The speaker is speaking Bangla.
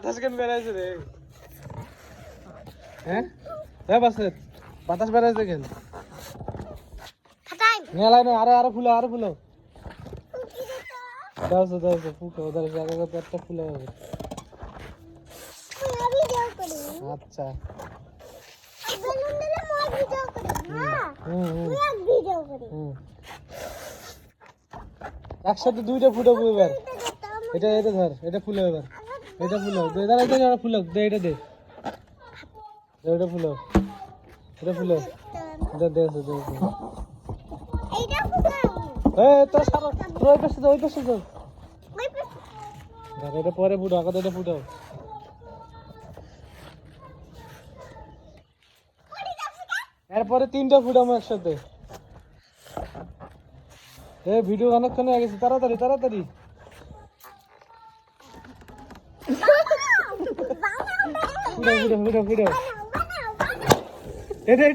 বাতাস কেন বেরাইছে রে? হ্যাঁ হ্যাঁ বাসের বাতাস বেরাইছে কেন? মেলায় না আরো আরো ফুলো দাও ফুটো ওদের জায়গা একটা ফুলে হবে। আচ্ছা একসাথে দুইটা ফুটো এবার। এটা ধর, এটা ফুলো এবার, এটা ফুলো এটা ফুলো দে, এটা দে, এটা ফুলো, এটা ফুলো দে দে দে। তোর সারা ওই পাশে ওই পাশে ধর, এটা পরে ফুটো, আগে এটা ফুটো। এরপরে তিনটা ফুটাবো একসাথে। ভিডিও অনেকক্ষণ হয়ে গেছে, তাড়াতাড়ি তাড়াতাড়ি। ফুটো এটা